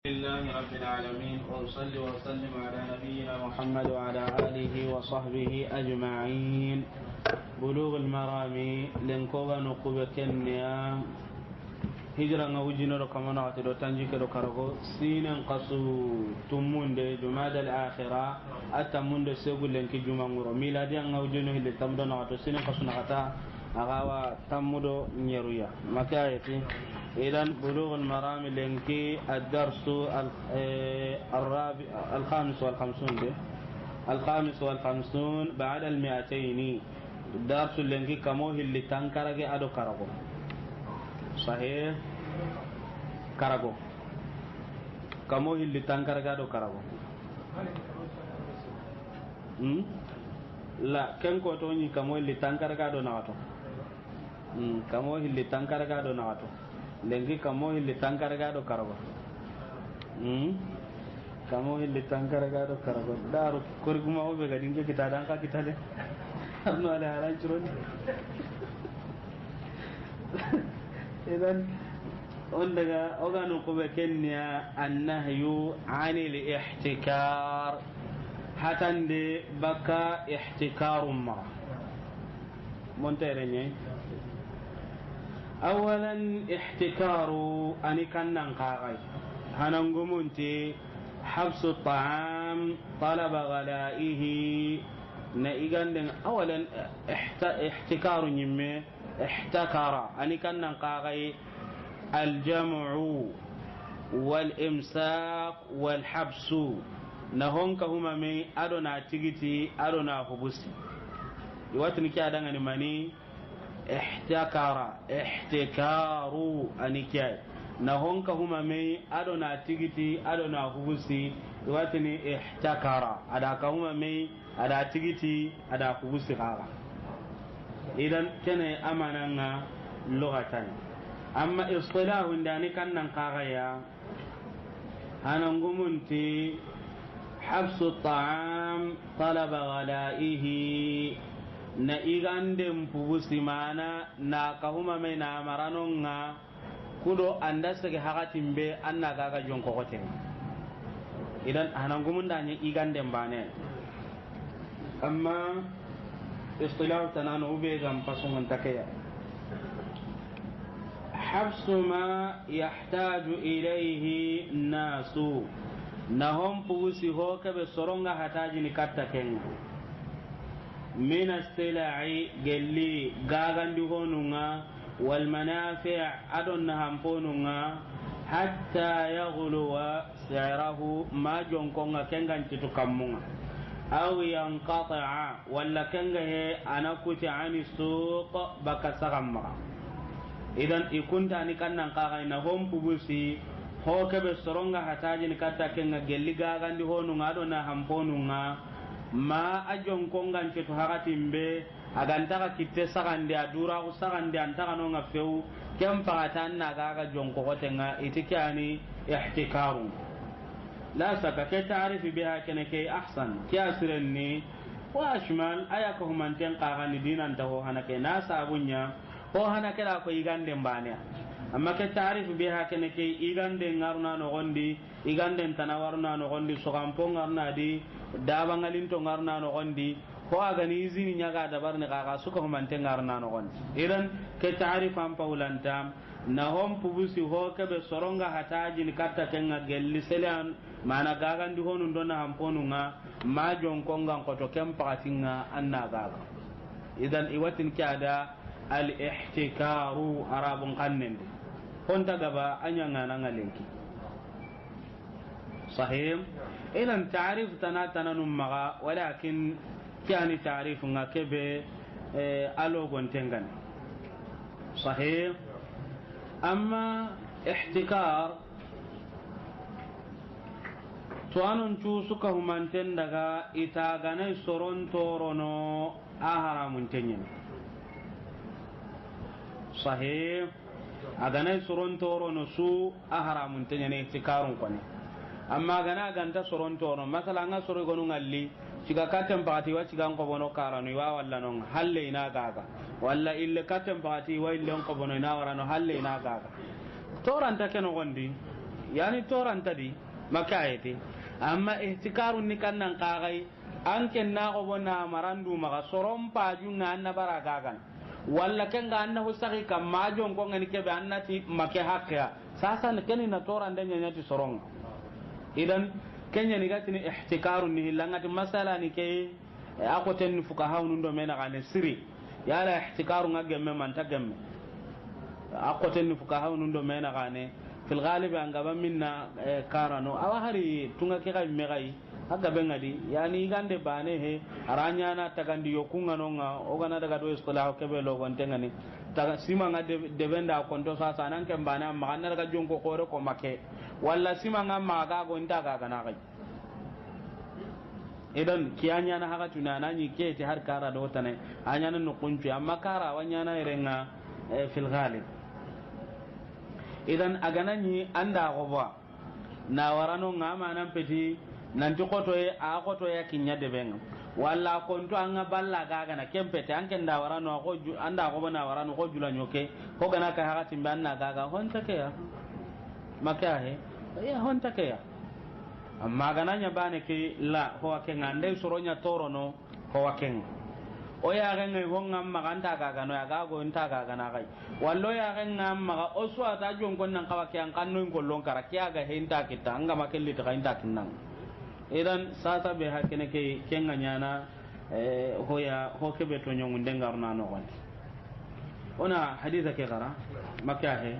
لله رب العالمين وأصلي وأسلم على نبينا محمد وعلى آله وصحبه أجمعين. بلوغ المرام لنكوبا نقوب كنيا هجرة وجنا كما نعتدو تنجيك دو كارغو سينن قصو تمون دي جماد الآخرة أتمون دي سيقول لنكي جمع ميلادي أن وجنا اللي تمدو نعتدو سينن قصو نعتا أغاوى تمدو نيرويا مكايتي. إذن بلوغ المرام لنكي الدرس الخامس والخمسون بعد 200. الدرس لنكي كموه اللي تنكرك أدو كارغو صحيح كارغو كموه اللي تنكرك أدو كارغو لا كم كوتوني كموه اللي تنكرك أدو نعتو كموه اللي تنكرك أدو نعتو lengi kamo hilli tankarga do karago kamo hilli tankarga do karago daru korguma obe ga dinge kita dan ka kita de arno ala haran churon idan on daga oganu ko be kenya annahyu anil ihtikar hatande baka ihtikarum ma montere ne أولا احتكار أني كان نقاعي هننقمنتي حبس الطعام طلب غلائه نيجان أولا احتكار نمي احتكر أني كان نقاعي الجمع والإمساك والحبس نهونك هما مي أدونا تيجتي أدونا خبوسي يواتني كي أدنغني ماني احتكارو أنيكاي نهونك هما مي أدونا تيجتي أدونا خبوسي واتني احتكارا أداك هما مي أدا تيجتي أدا خبوسي خارا إذن كان أمانا لغة أما إصطلاح داني كان نقاغيا أنا نقومنتي حبس الطعام طلب غلائه na igande mpubusi mana na kahuma me na maranonga kudo anda sege hakatimbe anna gaga jonko koten idan hanangumunda nya igande mbane amma istilah tanano ube gam pasungan takaya habsu ma yahtaju ilayhi nasu nahom pubusi hokabe soronga hataji ni katta kenga من السلع قلي غاغندي هونونغا والمنافع أدنهم فونونغا حتى يغلو سعره ما جونكونغا كنغان تتكمونغا أو ينقطع ولا كنغه أنا كنت عن السوق بكا سغمغا إذن إكنت أني كان نقاغينا هم ببسي هو كبه سرونغا حتاجي نكتا كنغا قلي غاغندي هونونغا أدنهم فونونغا ma ajon kongan ceto hakatimbe agantaka kitte sagande adura ko sagande antaka no ngafeu kem pagatan na gaga jonko gotenga itikani ihtikaru la saka ke ta'rif biha kanake ahsan kiasrenni wa ashmal ayaka humanten qagani dinan taho hanake na sabunya ho hanake la ko igande mbane amma ke ta'rif biha kanake igande ngaruna no gondi igande tanawaruna no gondi sokampo ngarna di daba ngalinto ngarna no gondi ko aga ni izini nyaga dabar ne kaga suka humante ngarna no gondi idan ke ta'rif am paulanta na hom pubusi ho ke be soronga hataji ni katta kenga gelli selan mana gaga ndi honu ndona hamponunga ma jon konga ko to kem patinga anna gaga idan iwatin kada al ihtikaru arabun qannen honta gaba anyanga nangalenki صحيح إذا تعريف تنا نمغا ولكن كان تعريف كبه ألو قنتنغن صحيح أما احتكار توانون چوسوكا همانتن دغا إتاغاني سورون تورونو آهارا منتنين صحيح أغاني سورون تورونو سو آهارا منتنين احتكارون قني amma gana ganta soron tono masala nga soro gonu ngalli ciga katem pati wa ciga ko bono karano wa walla non halle ina gaga walla ille katem pati wa ille ko bono ina warano halle ina gaga toranta keno gondi yani toran tadi makayeti amma ihtikarun ni kannan qagai an ken na go bona marandu maga soron paju nga anna baragagan walla ken ga anna husaki kam majon ko ngani kebe annati make hakya sasa ne ken na toran den nyati soron idan kenya ni gatini ihtikarun ni langati masala ni ke akoten fukaha nundo mena gane siri yala ihtikarun ngagemme man tagamme akoten fukaha nundo mena gane fil ghalib an gaba minna karano awa hari tunga ke kai megai aga bengadi yani gande bane he aranya na tagandi yokunga nonga ogana daga do istilah ke be logon tengani taga sima ngade de benda konto sa sanan ke bana magana daga jonko kore ko make walla sima ngam ga go ntaga kana kai idan kiyanya na haka tunana ni ke ti har kara do tane anya nan kunci amma kara wanya na irenga fil ghalib idan aganani anda goba na warano ngama nan peti nan to koto a koto ya kinya de ben walla konto anga balla gaga na kempete anke nda warano ko anda goba na warano ko jula nyoke ko gana ka haka timban na gaga honta ke ya maka he ya honta ke ya amma gananya bane ke la ho ke ngande soronya torono ho ken o ya ga ngai honga maganta ga no ya ga go nta ga na kai wallo ya ga ngam maga o so ata jon kon nan kawa ke an kanno ko lon kara kya ga henta kita anga makelli ta hinta kinnan idan sasa be hakene ke kenga nyana ho ya ho ke be to nyongu dengar na no gon ona haditha ke gara makya he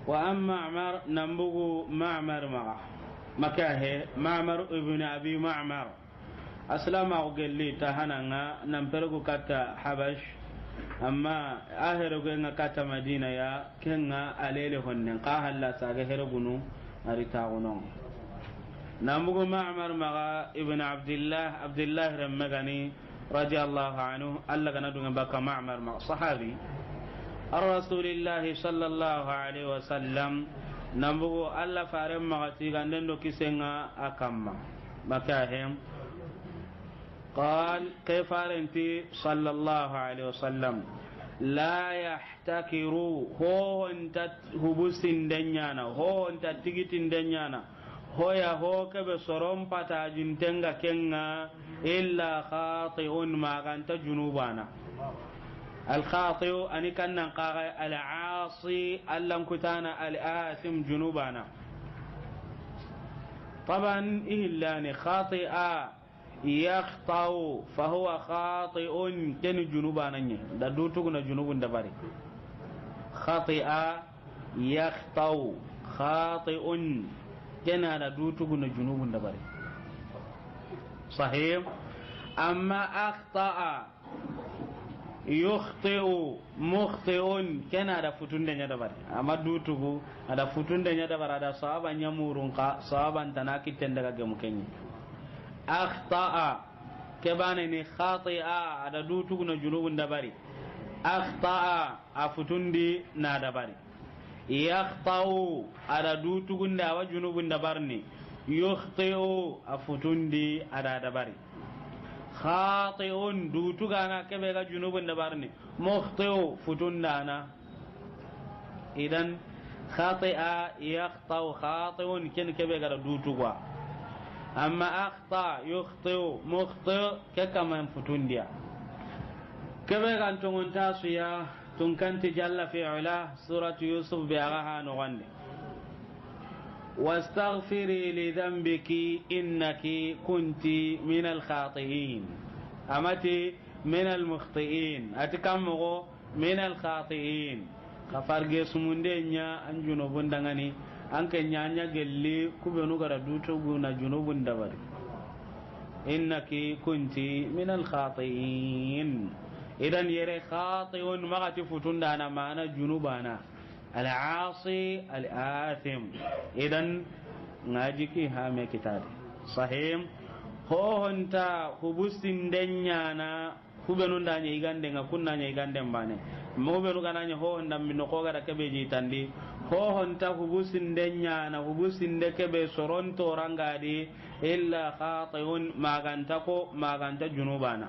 wa amma ma'mar nambugu ma'mar maga makya he ma'mar ibn abi ma'mar aslama ko gelli tahananga nan pergo kata habash amma ahero go nga kata madina ya kenga alele honnen ka halla saga herogunu ari tawono namugo ma'mar maga ibn abdullah ramagani radiyallahu anhu alla kana dunga baka ma'mar ma sahabi ar-rasulillah sallallahu alaihi wasallam namugo alla faram maga tiganden do kisenga akamma makahem قال كيف أنت صلى الله عليه وسلم لا يحتكروا هو أنت هبوس دنيانا هو أنت تيجي دنيانا هو يا هو كبصرهم بتاجن تنغا كنغا إلا خاطئ ما كانت جنوبانا الخاطئ أني كان نقاغ العاصي ألم كتانا الآثم جنوبانا طبعا إلا خاطئا يخطأ فهو خاطئ كن جنوبانا دا دوتو جنوب دباري خاطئ يخطأ خاطئ كن دا دوتو جنوب دباري صحيح أما أخطأ يخطئ مخطئ كن دا فتون دنيا دباري أما دوتو دا فتون دنيا دباري دا صحابا نمورون صحابا تناكي تندقا جمكيني akhta'a kebane ni khati'a ada dutu na junubun dabari akhta'a afutundi na dabari yakhta'u ada dutu gunda wa junubun dabarni yukhti'u afutundi ada dabari khati'un dutu gana kebe ga junubun dabarni mukhti'u futundana idan khati'a yakhta'u khati'un ken kebe ga dutu gwa amma akhta yukhti mukhti kama futundia kebe kan tongon tasuya tun kanti jalla fi ula suratu yusuf bi agaha no wande wastaghfiri li dhanbiki innaki kunti min al khati'in amati min al mukhti'in atikamu min al khati'in kafarge sumunde nya anjuno bundangani anke nyanya gelli kubenu gara duto guna junubun dabari innaki kunti min al khati'in idan yere khati'un magati futunda na mana junubana al aasi al athim idan ngaji ki ha me kitade sahim ho honta hubusin denya na kubenu ndanya igande ngakunna nya igande mbane mo benu gananya ho ndam min ko gara kebe jitandi ho honta hubusin denya na hubusin de kebe soronto rangadi illa khati'un maganta ko maganta junubana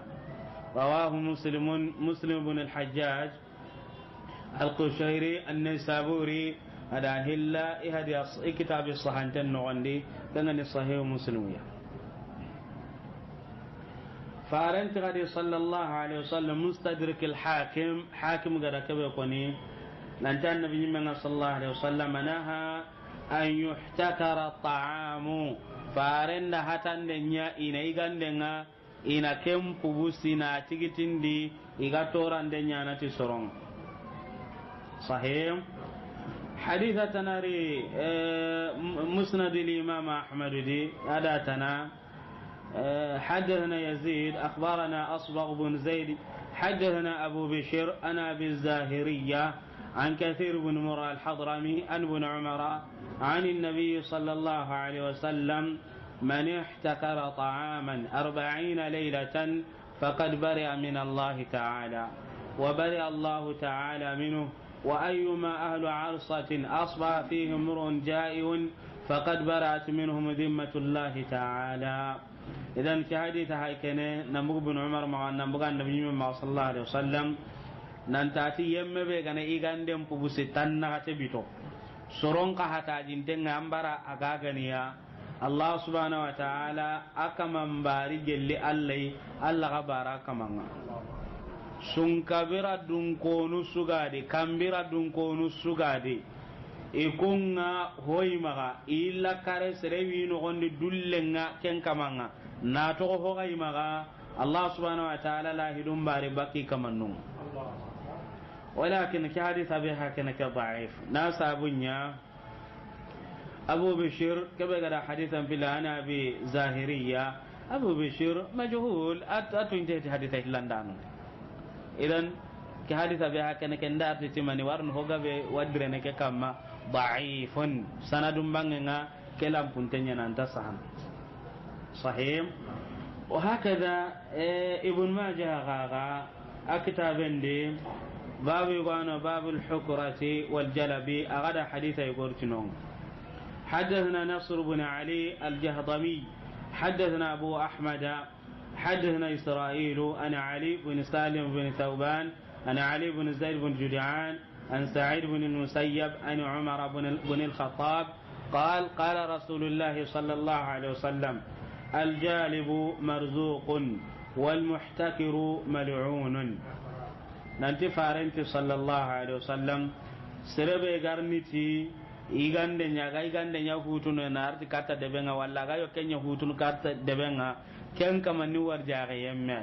rawahu muslim ibn al-hajjaj al-qushayri an-nisaburi ada hilla ihadi kitab sahanten no wandi dengan sahih muslim ya فارنت غدي صلى الله عليه وسلم مستدرك الحاكم حاكم غدا كبه كوني نانت النبي من صلى الله عليه وسلم نهى أن يحتكر الطعام فارن هتن دنيا إن إيغاندنا إن كم بوسنا تيجتين دي إيغاتوران دنيا نتي سرون صحيح حديثنا ري مسند الإمام أحمد دي أداتنا حدثنا يزيد أخبرنا أصبغ بن زيد حدثنا أبو بشر أنا بالزاهرية عن كثير بن مرى الحضرمي عن ابن عمر عن النبي صلى الله عليه وسلم من احتكر طعاما 40 ليلة فقد برئ من الله تعالى وبرئ الله تعالى منه وأيما أهل عرصة أصبح فيه امرؤ جائع فقد برأت منهم ذمة الله تعالى إذن في حديث هايكنه نبغ بن عمر مع نبغ النبي صلى الله عليه وسلم ننتاتي يم بيغنا إيغاندم بوسي تنها تبيتو سرون قهتا جنتن أمبرا أغاغنيا الله سبحانه وتعالى أكمن باري جلي الله غبارا كمان sunkabira dun konu sugade kambira dun konu sugade ikunga hoimaga illa kare serewi no gonde dullenga ken kamanga na to ho gaimaga Allah subhanahu wa ta'ala la hidum bare baki kamannu ولكن كحديث أبي حكنا كضعيف ناس أبونا أبو بشير كما قال حديثا في الأنا أبي زاهرية أبو بشير مجهول أتنتهي حديثه لندن إذن كحديث أبي حكنا كندار تتمني وارن هوغا بودرنا كما ضعيف سند بانغنا كلام كنتنيا ننتصحن صحيح وهكذا ابن ماجه غاغا أكتابن دي باب يقولون باب الحكرة والجلب أغدى حديث يقول تنون حدثنا نصر بن علي الجهضمي حدثنا أبو أحمد حدثنا إسرائيل أنا علي بن سالم بن ثوبان أنا علي بن زيد بن جدعان عن سعيد بن المسيب عن عمر بن الخطاب قال قال رسول الله صلى الله عليه وسلم الجالب مرزوق والمحتكر ملعون nanti farenti sallallahu alaihi wasallam serebe garniti igande nya hutuno na arti kata debenga walla ga yo kenya hutuno kata debenga ken kama ni warja ga yemme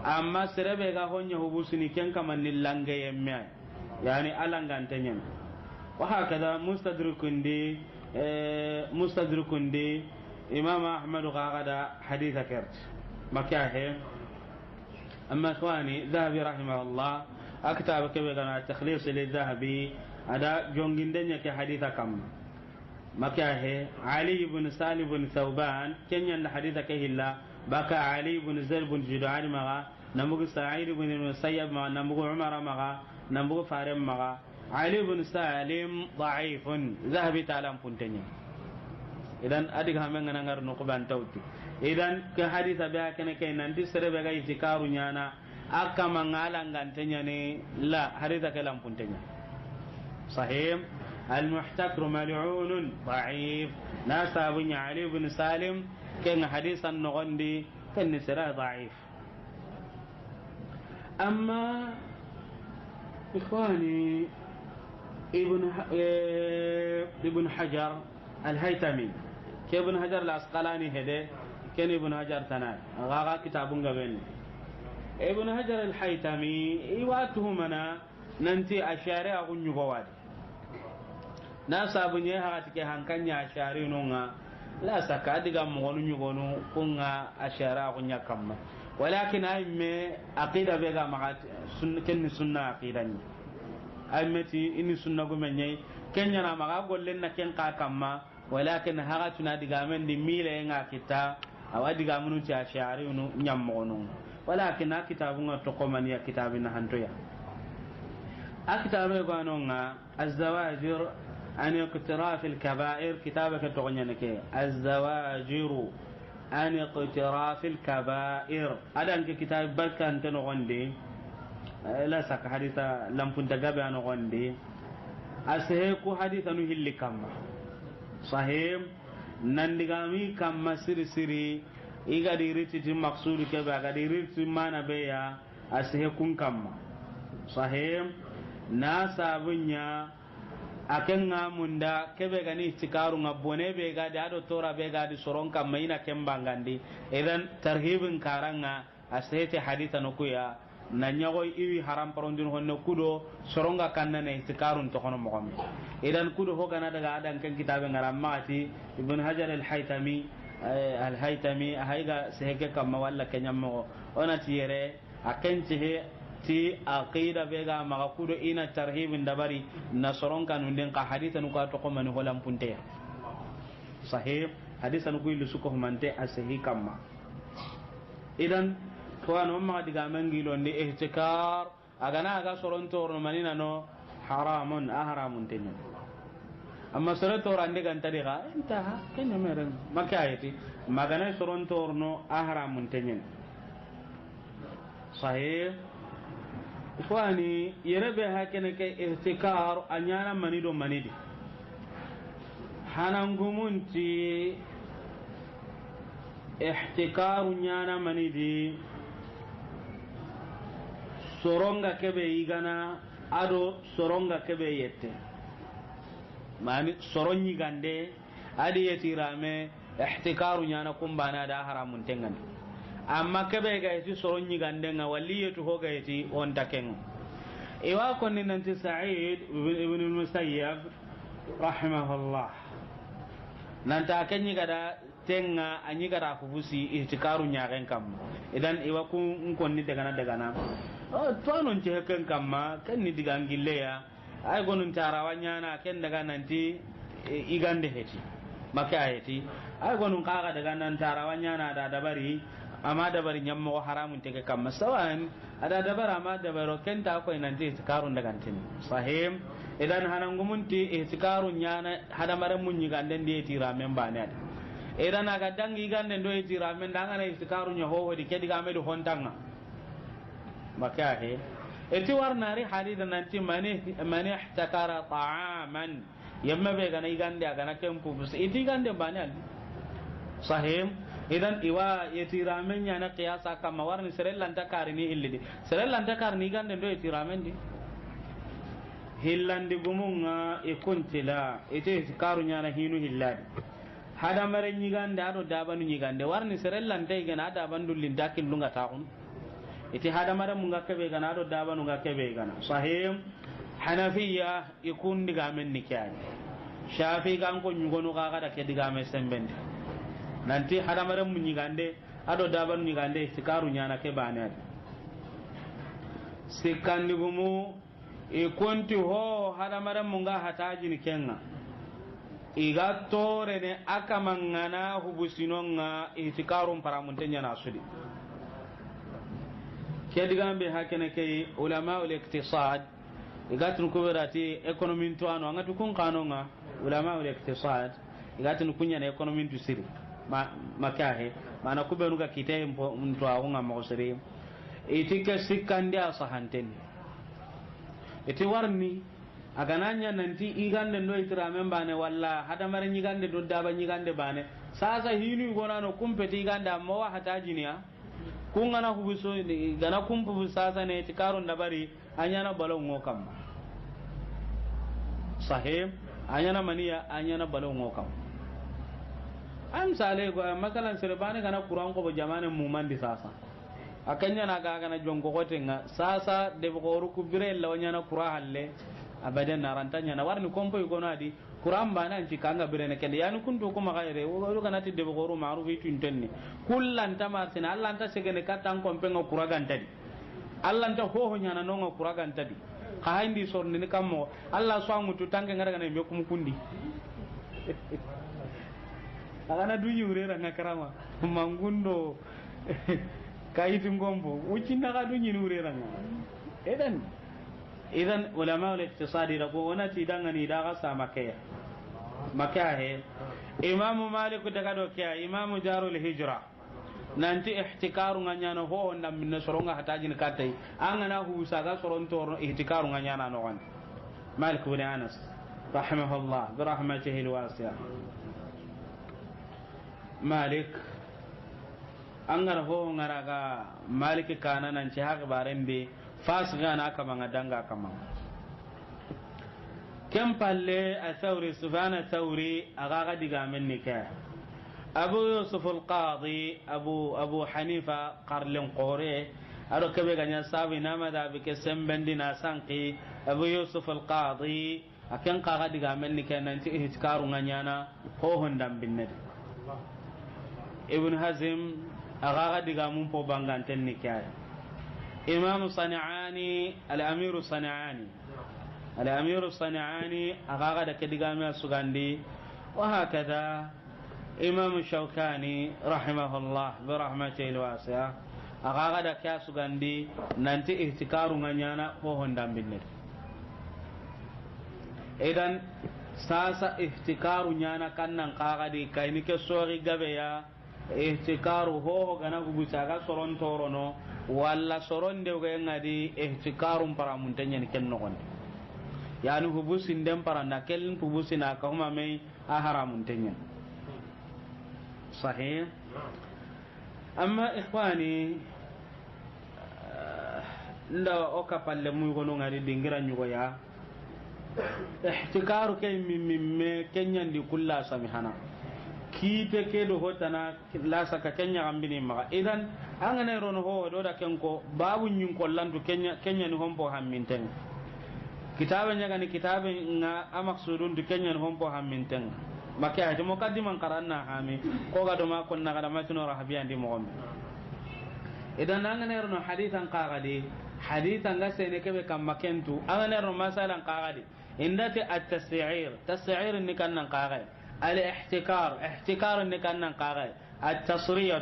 amma serebe ga honya hubusuni ken kama ni lange yemme yani alangantenya wa hakada mustadrikundi imam ahmad qada haditha kert makahe amma ikhwani dhahabi rahimahullah أكتب كبيرنا التخليص للذهبي أدا جونجندنيا كحديث كم مكاه علي بن سالم بن ثوبان كنيا الحديث كهلا بكى علي بن زيد بن جدعان مغا نمغ سعيد بن المسيب مغا نمغ عمر مغا نمغ فارم مغا علي بن سالم ضعيف ذهبي تعلم كنتنيا إذن أديك هم نعر نقبان توتي إذن كحديث بها كنا كنا ندي سربا جاي تكارو نيانا akama ngalangantenya ni la harita kalam puntenya sahih al-muhtakir mal'un da'if nasabunya ali ibn salim ken hadisan nogondi ken sira da'if amma ikhwani ibn hajar al-haytami ke ibn hajar al-asqalani hede ken ibn hajar tanai gaga kitabun gaben ابن هجر الحيتمي يواتهمنا ننتي أشاري أغن يغواد ناسا بنيه هاتك هنكني أشاري نونا لا سكا ديغا مغنو يغنو كنا أشاري أغن يكما ولكن أيمي أقيدة بيغا مغات كن سنة أقيدة أيمتي إني سنة قمني كن ينا مغا قول لنا كن قاكما ولكن هاتنا ديغا من دي ميلة ينغا كتا أو ديغا منو تي أشاري نمغنو ولكن كتابنا تقومني كتابنا هنتويا أكتابه قانونا الزواجر عن اقتراف الكبائر كتابك تغنينك الزواجر عن اقتراف الكبائر هذا أنك كتاب بركة أنت نغندي لا سك حديثة لم كنت قبل نغندي asehe ku hadithanu hilli kamma sahih nan digami kamma siri iga diriti ti maqsudu ke ba ga diriti mana be ya asehe kun kamma sahih na sabunya akenga munda kebe gani tikaru ngabone be ga da do tora be ga di soron kamma ina kembangandi idan tarhibin karanga asete haditha no kuya na nyago iwi haram parondin honno kudo soronga kanna ne tikarun to hono mo idan kudo ho kana daga adan kan kitabe ngaramati ibn hajar al-haytami haiga seheke kamma walla kenyammo onati yere akenci he ti aqida bega maga kudo ina tarhibin dabari na soronga nunden ka haditha no ka to ko man holam punte sahih haditha no kuilu suko mante asehi kamma idan to an umma diga mangilo ndi ihtikar agana aga soron torno manina no haramun tenya amma soron torande ganta diga inta kenya meren makayati magana soron torno haramun tenya sahih ikhwani yerebe hakene ke ihtikar anyana manido manidi hanangumunti ihtikaru nyana manidi soronga kebe igana ado soronga kebe yette mani soronyi gande adi yetirame ihtikaru nyana kumbana da haramun tengani amma kebe ga yeti soronyi gande nga wali yetu hoga yeti on taken iwa konni nanti Sa'id ibn al-Musayyab rahimahullah nanta kenyi gada tenga anyi gara fufusi ihtikaru nyaaren kam idan iwa kun konni daga na to non ce kan kamma kan ni diga ngille ya ay gonun tarawanya na ken daga nanti igande heti maka heti ay gonun kaga daga nan tarawanya na da dabari amma dabari nyammo haramun teke kamma sawan ada dabara amma dabaro ken ta ko nanti ihtikarun daga tin sahim idan hanangumunti ihtikarun nyana hada maran mun nyigande ndi tira memba ne idan aga dangi gande ndo tira men danga na ihtikarun nya ho di kedi ga medo hontanga maka he eti warnari hadida nanti mani ihtakara ta'aman yamma be gana igande aga na kempu bus iti gande bani al sahim idan iwa yetiramen nya na qiyasa kama warni serellan takarini hillidi serellan takarni gande ndo yetiramen di hillandi gumunga ikuntila ite karu nya na hinu hilladi hada mare nyigande ado dabanu nyigande warni serellan tay gana dabandu lindakin lunga taun iti hada mare munga kebe gana ado dabanu ga kebe gana sahih hanafiya ikun diga men nikani shafi kan ko nyugono ga ga da ke diga men sembende nanti hada mare mun nyigande ado dabanu nyigande sikaru nyana ke bane sikandi gumu ikunti ho hada mare munga hataji ni kenga iga tore ne akamangana hubusinonga itikarum paramuntenya na sudi kedigambe hakene kay ulama ul iktisad igatun kuberati economy to ano ngatu kun kanonga ulama ul iktisad igatun kunya na economy to siri makahe mana kuberuga kitaye mtu aunga mosiri itike sikandi asahanten iti warni agananya nanti igande ndo itiramen bane walla hada mare nyigande do daba nyigande bane sasa hinu gonano kumpeti igande amma wa hatajiniya kungana hubuso gana kumpu sasa ne tikaron dabari anyana balon ngokam sahib anyana maniya anyana balon ngokam am sale go makalan serbane gana qur'an ko jamane mumandi sasa akanya na ga gana jongo gotenga sasa de ko ru kubire lawanya na qur'an halle abadan narantanya na warni kompo yugo nadi qur'an bana anti kanga birene kende yani kunto kuma gaire wo kana tidde be goru ma'rufi tuntenni kullan tamasina allah anta segene katan kompe ngo qur'an tadi allah anta ho ho nyana no qur'an tadi ka haindi sorni ni kammo allah so amutu tanke ngara me kum kundi agana dunyi urera ngakarama mangundo kayitu ngombo ucinna ka dunyi urera nga idan ulama al-iqtisadi da ko wona ti dangani da ga sama kaya makahe imamu malik daga do kaya imamu darul hijra nanti ihtikaru nganyano ho ndam min soronga hatajin katai angana hu saga soron tor ihtikaru nganyana no wan malik ibn anas rahimahullah bi rahmatihi alwasi'a. Malik angar ho ngaraga Malik kana nan ci haka barende fasga na kama ngadanga kama kem palle athawri sufana thawri agaga diga menni ka Abu Yusuf al-Qadi Abu Hanifa qarlen qore ado kebe ganya sabi nama da be kesem bendina sanki Abu Yusuf al-Qadi akan qaga diga menni ka nan ci ihtikaru nganyana ho hondam binne Ibn Hazm agaga diga mun po banganten ni kaya Imam Sana'ani al-Amir Sana'ani agaga da kediga me sugandi wa hakada Imam Shawkani rahimahullah bi rahmatihi alwasi'a agaga da kya sugandi nanti ihtikaru nganyana ho hondam binne idan sasa ihtikaru nyana kannan qaga di kayni ke sori gabe ya ihtikaru ho gana gubuta ga soron torono walla soron de ga ngadi ihtikarum para muntanya ni kenno gon yani hubusin dem para na kelin hubusina ka huma mai a haramun tanya sahih amma ikhwani nda oka palle muy gono ngari dingira nyugo ya ihtikaru kay mimme kenyandi kulla samihana kite ke do hotana la saka kenya gambini ma idan an ne rono ho do da kenko babu nyun kollantu kenya ni hombo hamminten kitabe nyaga ni kitabe nga amaksudun du kenya ni hombo hamminten makya to mukaddiman qaranna hami ko ga do ma konna ga ma tino rahabiya ndi mo idan an ne rono hadithan qagadi hadithan ga sene kebe kam makentu an ne rono masalan qagadi indati at-tas'ir ni kannan qagadi الاحتكار ان كان نقاغي التصريه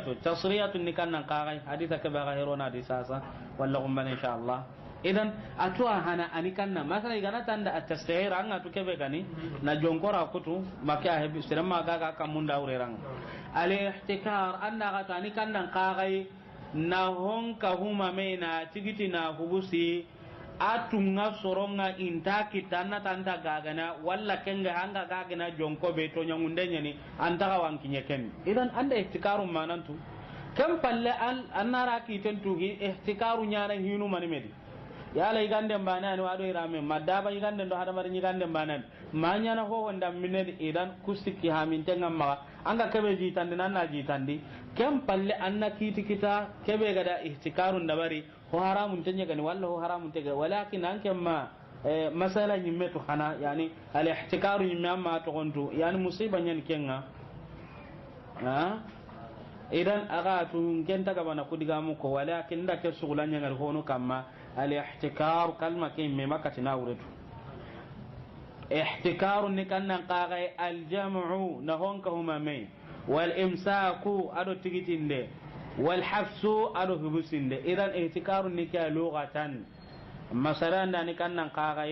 ان كان نقاغي حديثك بغيرنا دي ساسا ولا غمنا ان شاء الله idan atwa hana ani kanna masala igana tanda at-tasghir anga to kebe gani na jonkora kutu maka hebi sirama gaga kamunda urerang al-ihtikar anna gata ani kanna qagai na honka huma mena tigiti na hubusi atunga soronga inta kitana tanta gagana walla kenga hanga gagana jonko be to nyangundenya ni antaka wankinye ken idan anda ihtikaru manantu kam palle annara kitentu gi ihtikaru nyana hinu mani medi yala igande mbana ni wado irame madaba igande ndo hada mari igande mbana manya na ho wanda mined idan kusiki ha min tenga ma anga kebe jitandi nanna jitandi kam palle anna kita kebe gada ihtikaru ndabari ho haramun tanya gani walla ho haramun tega walakin anke ma masala nyimmetu hana yani al ihtikaru nyimme amma to gontu yani musiba nyen kenga ha idan aga tu ngenta ga bana kudiga mu ko walakin da ke sugulanya ngal hono kamma al ihtikar kalma ke me makati na wuretu ihtikaru ni kannan qaga al jam'u na honka huma mai wal imsaku ado tigitinde wal hafsu ado hubusinde idan ihtikaru ni ka lughatan masalan da ni kannan qaga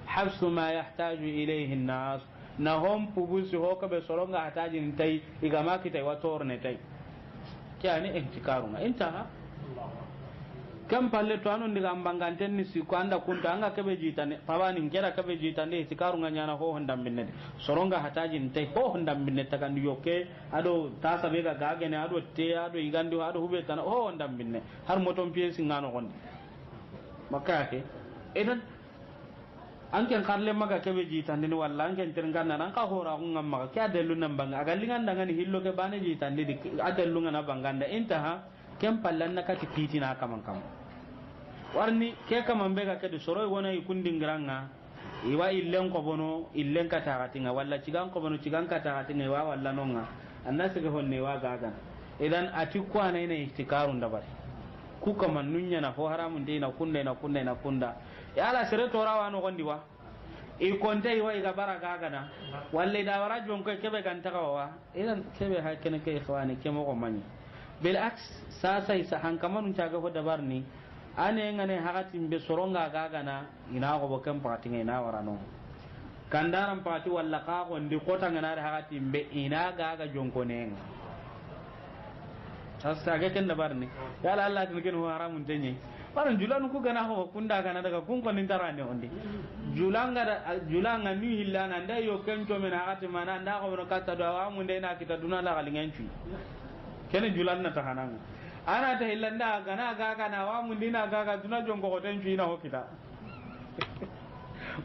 hafsu ma yahtaju ilayhi an-nas na hom pubusi hoka be soronga hataji ntai igama kitai watorne tai kyani ihtikaru ma intaha kam palle to anon diga ambanganten ni siku anda kunta anga kebe jitane pawani ngera kebe jitane ihtikaru nganyana ho hondam binne soronga hataji ntai ho hondam binne takan yoke ado tasa be ga gagene ado te ado igandi ado hubetana ho hondam binne har motom piesi ngano gonde makake idan anken karle maga kebe jitande ni walla anken tirnganna nan ka hora ko ngamma ka delu nan banga agallingan dangan hillo ke bane jitande di adallu ngana banganda intaha kem pallanna ka tikitina kaman kam warni ke kaman be ga kede soro wona ikundingranga iwa illen ko bono illen ka tagatinga walla cigan ko bono cigan ka tagatinga wa walla nonga annasi ga honne wa gaga idan atikku anai ne ihtikarun da bari ku kaman nunya na ho haramun dai na kunda ya la sere torawa no gondi wa e konte wa iga baraka gana walle da wara jon ko kebe kan tagawa idan kebe ha kene ke ikhwani kemo ko mani bil aks sasa isa hankamanu caga ho dabarni ane ngane hakati be soronga gagana ina go bokem pati ina warano kandaram pati walla ka ko ndi kota ngana hakati be ina gaga jonko nenga sasa ga ken dabarni yala Allah tin ken ho haramun tenye paran julan ku gana ho kunda kana daga kun ko nin tarane onde julanga ni hillana nda yo kenco mena ati mana nda ko no kata do amu nda na kita dunala galinganci kene julan na tahananga ana ta hillanda gana ga kana wa mun dina ga ga duna jongo ko tencu ina ho kita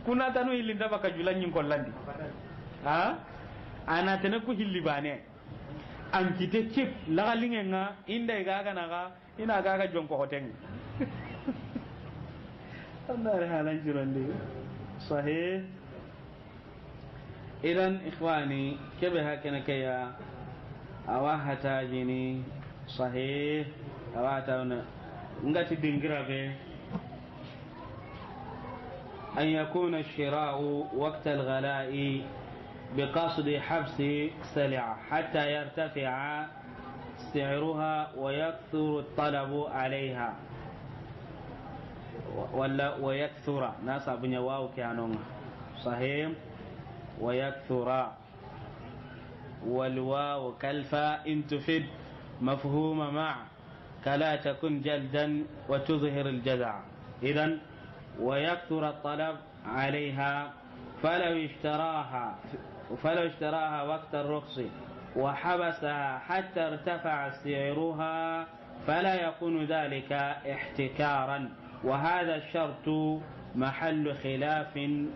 kuna tanu hillinda baka julan nyin kollandi ha ana tane ku hilli bane an kite chip lagalingenga inda ga ga naga ina ga ga jongo ko ten andare halan jirande sahih idan ikhwani kebe hakana kaya awahata jini sahih awata una ngati dingira be an yakuna ash-shira'u waqt al-ghala'i بقصد حبس سلعة حتى يرتفع سعرها ويكثر الطلب عليها ولا ويكثر ناس ابن واو كانوا صحيح ويكثر والواو كالفاء إن تفيد مفهوم مع كلا تكن جلدا وتظهر الجزع إذن ويكثر الطلب عليها فلو اشتراها وقت الرخص وحبسها حتى ارتفع سعرها فلا يكون ذلك احتكارا وهذا الشرط محل خلاف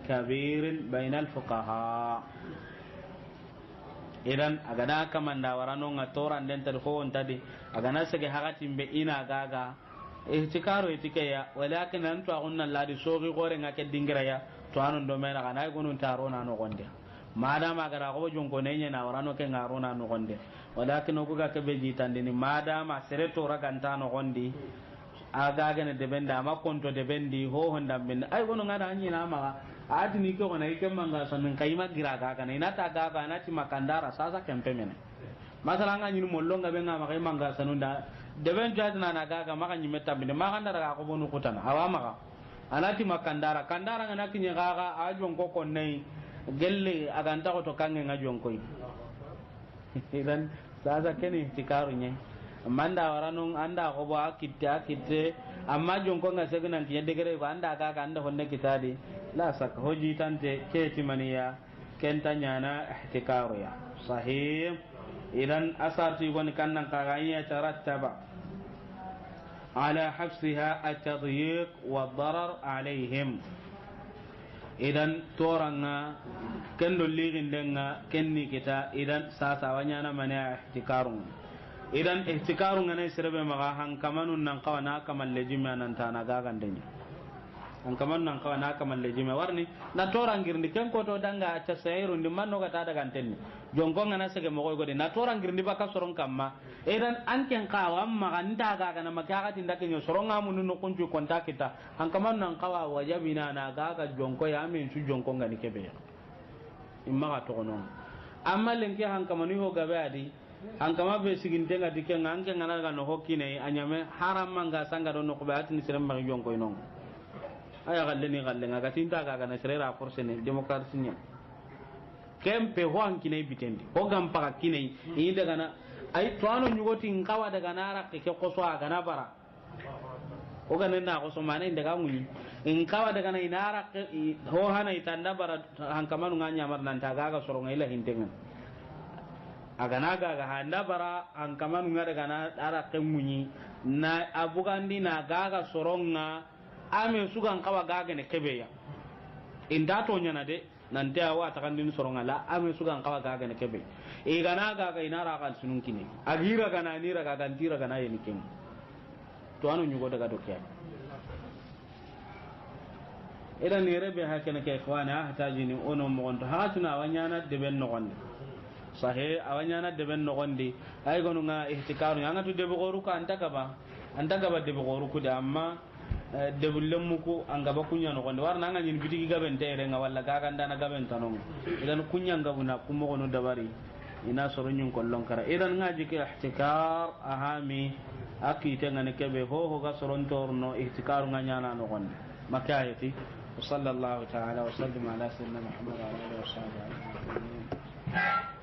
كبير بين الفقهاء idan agana kaman da warano ngatoran den tar ko ontadi agana sege hagatin be ina gaga ihtikaro itikeya walakin antu agunna ladi sogi gore ngake dingira ya to anon do mena kana gonun taro na no gonde madama gara ko jonko nenya na warano ke ngaro na no gonde walakin ko ga ke be jitandini madama sere to raganta no gondi aga gane de benda ma konto de bendi ho honda ben ay gono ngada anyi na ma ati ni ko na ike manga sanin kayima gira ga kana ina ta ga ga na ti makandara sasa kempe mene masala nga nyini mollo nga benga ma kayima manga sanunda de ben jadna na ga ga maka nyime tabinde ma kandara ga ko bonu kutana awa maka anati makandara kandara nga nakinye ga ga ajon ko konnai gelle aganta ko to kange nga jon koy idan sasa kene tikarunya manda waranung anda ko ba kitte amma jonko nga segna tiya degere ko anda ga anda honne kitadi la sak hoji tante keti maniya kentanya na ihtikaru ya sahih idan asarti gon kannan ka ganya tarattaba ala hafsiha at-tadyiq wa ad-darar alaihim idan toranga kendo ligin denga kenni kita idan sasa wanya na mana ihtikaru idan ihtikaru ngane sirbe maga han kamanun nan kawana kamal lejima nan tana gagan denya han kaman nan kawana kamal lejima warni na torangirndi ken ko to danga ta sayru ndi manno ga ta daga tenni jongo ngana sege mo go de na torangirndi baka soron kamma idan an ken kawa amma ganda ga na maka ga tinda ken soron ngamun no kunju konta kita han kaman nan kawa wajabina na gaga jongo ya min su jongo ngani kebe imma ga to non amma lenke han kamani ho gabe adi an kama be siginte nga dikenga an ke ngana ga no hokkine anyame haram manga sanga do no ko baati ni serem ma yon ko non aya galle ni galle nga gatinta ga na serera force ne demokrasi nya kempe ho an kine bitendi ho gam paka kine yi daga na ay to anu nyugoti ngawa daga na ra ke ko so aga na bara o ga na ko so mane daga muni in kawa daga na inara ho hana itanda bara han kamanu nganya mar nan ta ga soronga ila hintenga agana ga handa bara an kamanu ngada gana ara kemunyi na abugandi na gaga soronga ame sugan kawa gaga ne kebeya inda to nyana de nan da wa ta kandin soronga la ame sugan kawa gaga ne kebe e gana gaga inara kan sunun kine agira gana ni raga gantira gana yeni kin to anu nyugo daga dokya idan ne rebe hakene ke ikhwana hatajini ono mo gonto hatuna wanyana de ben no gonde sahe awanya na deben no gondi ay gonu nga ihtikaru nga to debe goru ka antaka ba debe goru ku da amma debe lemu ku anga ba kunya no gondi warna nga nyin bitigi gaben tere nga walla ga ganda na gaben tanon idan kunya nga buna kuma gono dabari ina soro nyun kollon kara idan nga jike ihtikar ahami akite nga ne kebe ho ga soron torno ihtikaru nga nyana no gondi makayati sallallahu ta'ala wa sallim ala sayyidina muhammad wa alihi wa sahbihi